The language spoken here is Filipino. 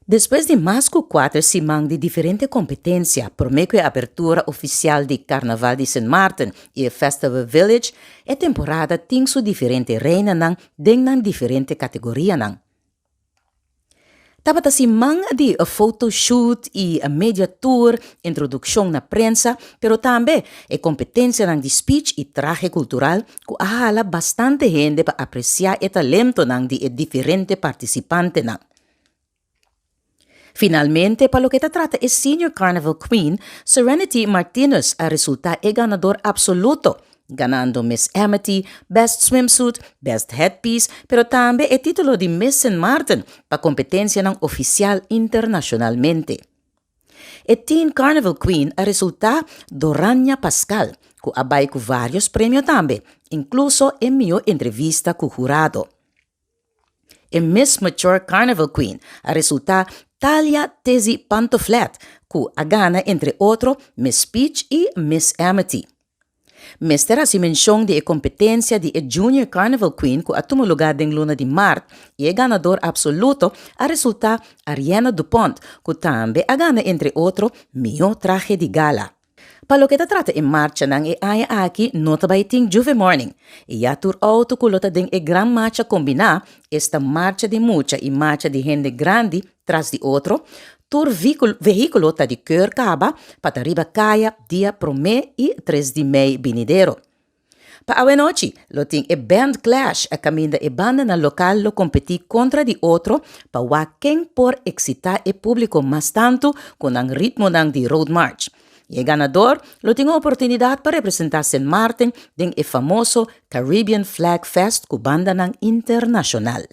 Después de más que 4 semanas de diferente competencia, prometo a apertura oficial de Carnaval de San Martin e Festival Village, a temporada tem su diferente reina nang dengan diferente categoria nang. Tapos simang de a photoshoot e a media tour, introdução na prensa, pero também a competência nang de speech e traje cultural, que ahala bastante gente para apreciar o talento nang de diferente participante nang. Finalmente, para lo que trata es Senior Carnival Queen, Serenity Martinez a resultar el ganador absoluto, ganando Miss Amity, Best Swimsuit, Best Headpiece, pero también el título de Miss St. Martin para competencia ng oficial internacionalmente. El Teen Carnival Queen a resultar Dorania Pascal, que abay con varios premios también, incluso en mi entrevista con jurado. El Miss Mature Carnival Queen a resultar Talia Tezi Pantoflet, que gana entre otros Miss Speech y Miss Amity. Mister a mención de competencia de Junior Carnival Queen que tuvo lugar en luna de marzo y el ganador absoluto a resultar Ariana Dupont, que también gana entre otros mejor traje de gala. Para lo que trata en marcha nang aya aquí nota baiting Juve Morning. Y ya tur auto kulota den gran marcha combina esta marcha de mucha y marcha de gente grande tras de otro. Tur vehículo ta de keur caba para arriba caia dia promé y 3 de mei binidero. Pa awe noche, lo ting e band clash a caminda e banda na local lo competi contra di otro pa waken por excitar e público más tanto con ang ritmo nang di road march. Y el ganador lo tiene oportunidad para representar St. Martin en el famoso Caribbean Flag Fest con banda nang internacional.